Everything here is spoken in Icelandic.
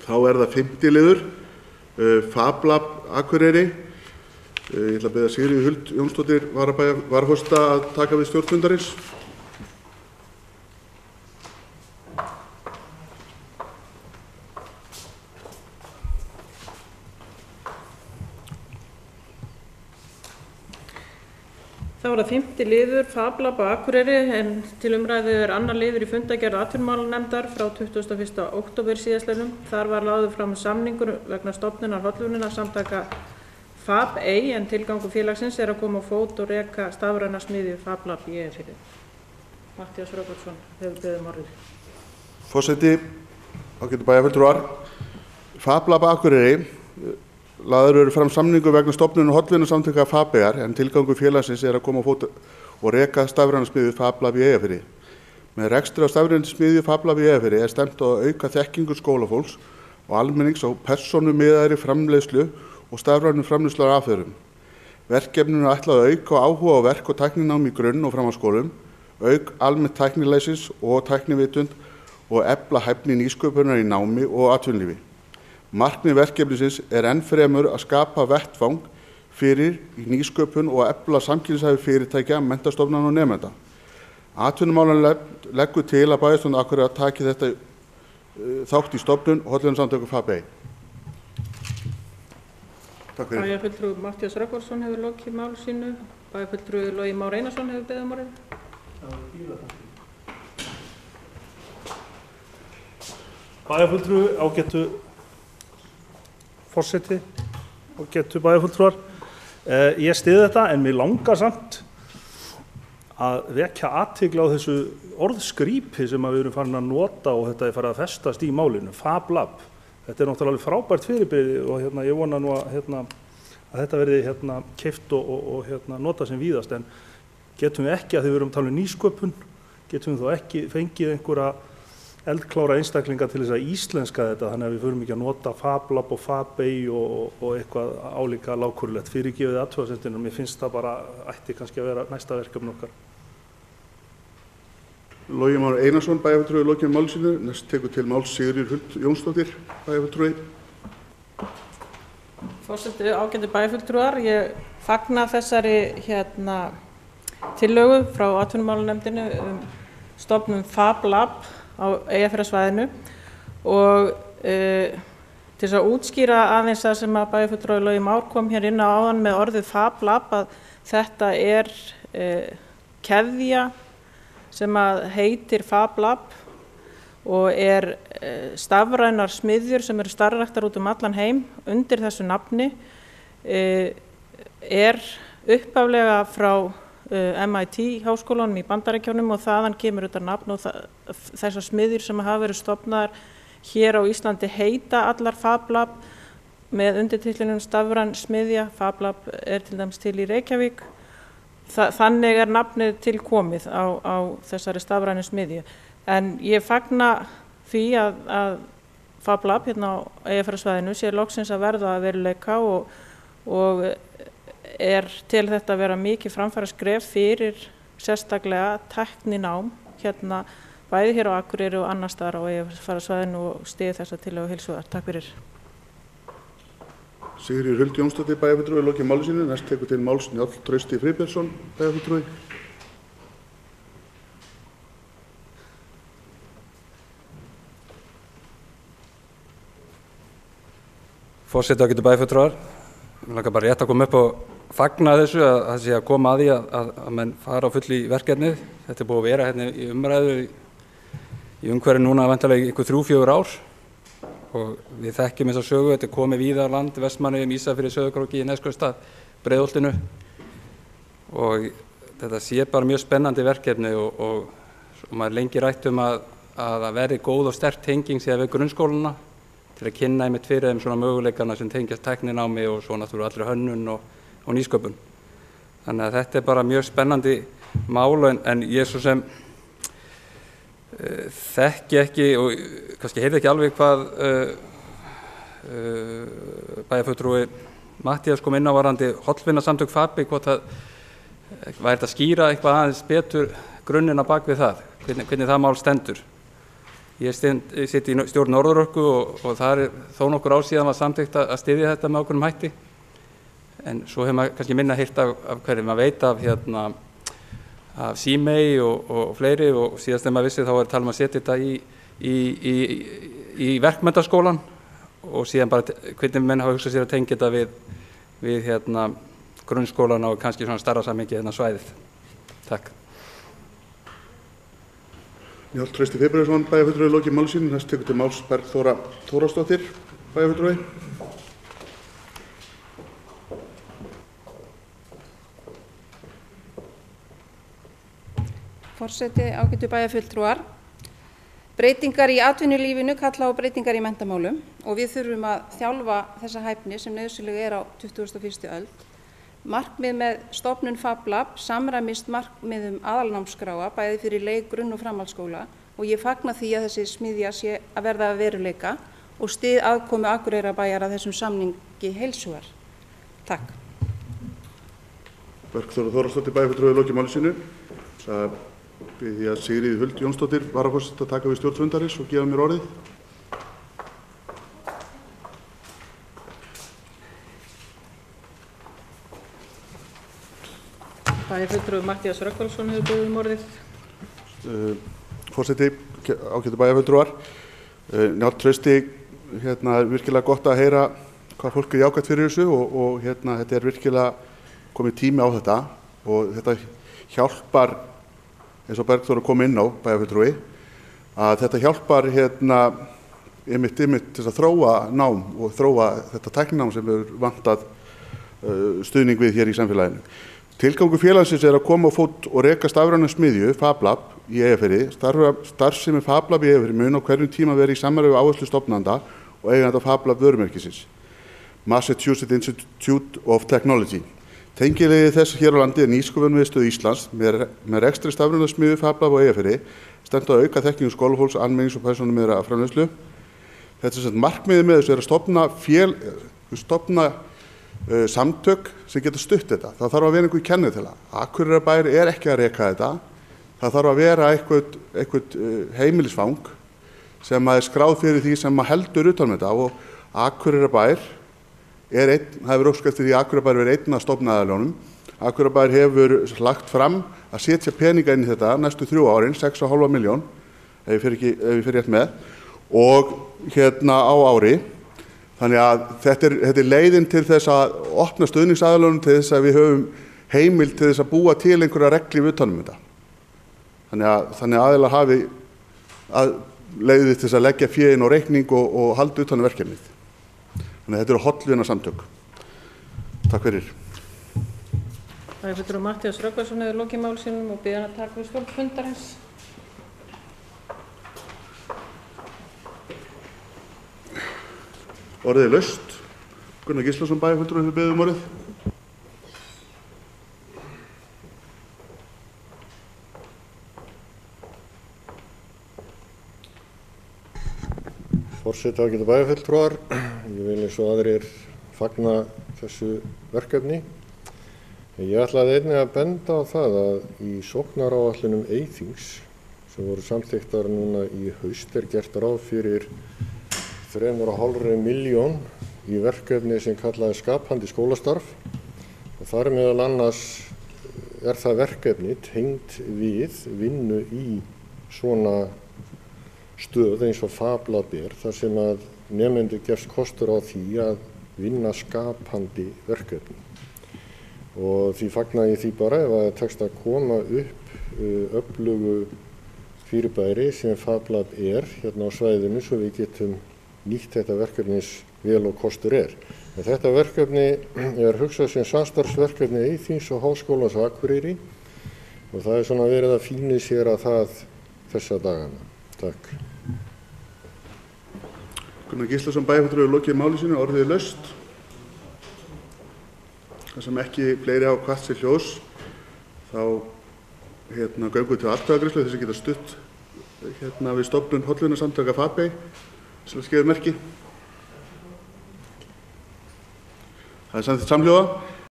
Þá það 5. liður, Fab Lab Akureyri. Ég ætla að biðja Sigríði Huld Jónsdóttir varaforseta að taka við stjórn fundarins. Þá það 5. liður, Fab Lab Akureyri, en til umræðu annar liður í fundargerð atvinnumálanefndar frá 21. október síðastliðnum. Þar var lagður fram samningur vegna stofnunar hollvunarsamtaka Fab A, en tilgangur félagsins að koma á fót og reka stafræna smiðju Fab Lab í Eyjafirði. Matthías Rögnvaldsson hefur beðið orðið. Forseti, ágætu bæjarfulltrúar, Fab Lab Akureyri. Lagður eru fram samningur vegna stofnunar hollvunarsamtaka Fab A, en tilgangur félagsins að koma á fót og reka stafræna smiðju Fab Lab í Eyjafirði. Með rekstri á stafræna smiðju Fab Lab í Eyjafirði stefnt á að auka þekkingu skólafólks og almennings á persónumiðaðri framleiðslu og stafrænum framleiðsluraðferðum. Verkefninu er ætlað að auka áhuga á verk- og tækninám í grunn- og framhaldsskólum, auka almennt tæknilæsis og tæknivitund og efla hæfni nýsköpunar í námi og atvinnulífi. Markmið verkefnisins enn fremur að skapa vettvang fyrir í nýsköpun og efla samkeppnishæfi fyrirtækja, menntastofnana og nemenda. Atvinnumálanefnd leggur til að bæjarstjórn Akureyrar taki þetta þátt í stofnun hollvunarsamtaka Fab A. Takk fyrir. Bæjarfulltrúi Matthías Rögnvaldsson hefur lokið máli sínu. Bæjarfulltrúi Logi Már Einarsson hefur beðið orðið. Bæjarfulltrúi, ágætu forseti, ágætu bæjarfulltrúar. Ég styð þetta, en mér langar samt að vekja athygli á þessu orðskrípi sem við erum farin að nota og þetta farið að festast í málinu, Fab Lab. Þetta náttúrulega alveg frábært fyrirbrigði og ég vona nú að þetta verði keypt og notað sem víðast, en getum við ekki, að því við erum að tala um nýsköpun, getum við þó ekki fengið einhverja eldklára einstaklinga til þess að íslenska þetta, þannig að við förum ekki að nota Fab Lab og Fab A og eitthvað álíka lágkúrulegt. Fyrirgefið athugasemdina, mér finnst það bara ætti kannski að vera næsta verkefni okkar. Logi Már Einarsson, bæjarfulltrúi, lokið máli sínu. Næst tekur til máls Sigríður Huld Jónsdóttir, bæjarfulltrúi. Forseti, ágætu bæjarfulltrúar, ég fagna þessari tillögu frá atvinnumálanefndinni stofnun Fab Lab á Eyjafjarðarsvæðinu og til þess að útskýra aðeins það sem að bæjarfulltrúi Logi Már kom hér inn á áðan með orðið Fab Lab, að þetta keðja sem að heitir Fab Lab og stafrænar smiðjur sem eru starfræktar út allan heim undir þessu nafni, upphaflega frá MIT háskólanum í Bandaríkjunum og þaðan kemur þetta nafn og þessar smiðjur sem hafa verið stofnaðar hér á Íslandi heita allar Fab Lab með undirtitlinum stafræn smiðja. Fab Lab til dæmis til í Reykjavík. Þannig nafnið til komið á þessari stafrænu smiðju. En ég fagna því að Fab Lab hérna á Eyjafjarðarsvæðinu sé loksins að verða að veruleika og til þetta að vera mikið framfaraskref fyrir sérstaklega tækninám bæði hér á Akureyri og annars staðar á Eyjafjarðarsvæðinu og styð þessa tillögu heils hugar. Takk fyrir. Sigríður Huld Jónsdóttir, bæjarfulltrúi, lokið máli sínu. Næst tekur til máls Njáll Trausti Friðbjörnsson, bæjarfulltrúi. Forseti, ágætu bæjarfulltrúar. Mér langar bara rétt að koma upp og fagna þessu að það sé að koma að því að menn fara á full í verkefnið. Þetta búið að vera hérna í umræðu í umhverfi núna væntanlega í 3-4 ár og við þekkjum þessa sögu. Þetta komið víða á land, Vestmannaeyjum, Ísafirði, Sauðárkróki, Neskaupstað, Breiðholtinu og þetta sé bara mjög spennandi verkefni og maður lengi rætt að það verði góð og sterk tenging síðan við grunnskólana til að kynna einmitt fyrir þeim svona möguleikana sem tengjast tækninámi og svo náttúrulega allri hönnun og nýsköpun. Þannig að þetta bara mjög spennandi mál en ég svo sem þekki ekki og kannski heyrði ekki alveg hvað bæjarfulltrúi Matthías kom inn á varðandi hollvunarsamtök Fab A, hvort það væri þetta að skýra eitthvað aðeins betur grunninn á bak við það, hvernig það mál stendur. Ég sitt í stjórn Norðurorku og það þó nokkur ár síðan var samþykkt að styðja þetta með ákveðnum hætti. En svo hefur maður kannski minna heyrt af hverju maður veit af Símey og fleiri, og síðast þegar maður vissi þá var að tala um að setja þetta í verkmenntaskólan, og síðan bara hvernig menn hafa hugsað sér að tengja þetta við grunnskólan og kannski svona starra samhengi svæðið. Takk. Njáll Trausti Friðbergsson, bæjarfulltrúi, lokið máli sínu. Næst tekur til máls Bergþóra Þórðardóttir, bæjarfulltrúi. Forseti, ágætu bæjarfulltrúar. Breytingar í atvinnulífinu kalla á breytingar í menntamálum og við þurfum að þjálfa þessa hæfni sem nauðsynleg á 21. öld. Markmið með stofnun FabLab samræmist markmiðum aðalnámskráa bæði fyrir leik-, grunn- og framhaldsskóla, og ég fagna því að þessi smiðja sé að verða að veruleika og styð aðkomu Akureyrarbæjar að þessum samningi heils hugar. Takk. Bergþóra Þórðardóttir, bæjarfulltrúi, lokið máli sínu. Það bið ég að Sigríður Huld Jónsdóttir, varaforseti, að taka við stjórn fundarins og gefa mér orðið. Bæjarfulltrúi Matthías Rögnvaldsson hefur beðið orðið. Forseti, ágætu bæjarfulltrúar. Njáll Trausti, virkilega gott að heyra hvað fólk jákvætt fyrir þessu og þetta virkilega komið tími á þetta, og þetta hjálpar, eins og Bergþóra kom inn á, bæjarfulltrúi, að þetta hjálpar einmitt til að þróa nám og þróa þetta tækninám sem við vantað stuðning við hér í samfélaginu. Tilgangur félagsins að koma á fót og reka stafræna smiðju, FabLab, í Eyjafirði. Starfsemi FabLab í Eyjafirði mun á hverjum tíma vera í samræmi við áherslu stofnanda og eiganda FabLab vörumerkisins, Massachusetts Institute of Technology. Tengiliði þess hér á landi Nýsköpunarmiðstöð Íslands með rekstri stafræna smiðju FabLab á Eyjafirði, stefnt að auka þekkingu skólafólks, almennings og persónumiðla framleiðslu. Þetta markmiðið með þessu að stofna samtök sem getur stutt þetta. Það þarf að vera einhver kennitala. Akureyrarbær ekki að reka þetta. Það þarf að vera eitthvað heimilisfang sem skráð fyrir því sem heldur utan þetta, og Akureyrarbær það hefur óskast eftir því að Akureyrarbær verið einn af stofnaðarljónum. Akureyrarbær hefur lagt fram að setja peninga inn í þetta næstu 3 árin, 6,5 milljón, ef ég fer rétt með, og á ári. Þannig að þetta er leiðin til þess að opna stuðningsaðilunum, til þess að við höfum heimild til þess að búa til einhverja reglu utan þetta. Þannig að aðilar hafi leiðið til þess að leggja fé inn á reikning og halda utan verkefnið. Þannig að þetta eru hollvina samtök. Takk fyrir. Bæjarfulltrúi Matthías Rögnvaldsson hefur lokið máli sínum og biður hann að taka við stjórn fundarins. Orðið laust. Gunnar Gíslason, bæjarfulltrúi, hefur beðið orðið. Forseti, ágætu bæjarfulltrúar. Ég vil eins og aðrir fagna þessu verkefni. Ég ætlaði einnig að benda á það að í sóknaráætlunum Eyþings sem voru samþykktar núna í haust gert ráð fyrir 3,5 milljón í verkefni sem kallaði skapandi skólastarf, og þar meðal annars það verkefni tengt við vinnu í svona stöð eins og FabLab þar sem að nemendur gefst kostur á því að vinna skapandi verkefni. Og því fagna ég því bara ef að tekst að koma upp öflugu fyrirbæri sem FabLab hérna á svæðinu, svo við getum nýtt þetta verkefnis vel og kostur En þetta verkefni hugsað sem samstarfsverkefni Eyþings og Háskólans á Akureyri, og það svona verið að fíni sér að það þessa dagana. Takk. Gunnar Gíslason, bæjarfulltrúi, hefur lokið máli sínu, orðið laust. Það sem ekki fleiri hafa hvatt sér hljós, þá göngum við til atkvæðagreiðslu þess að geta stutt við stofnun hollvinasamtaka FabEy, sem skefur merki. Það samþykkt samhljóða.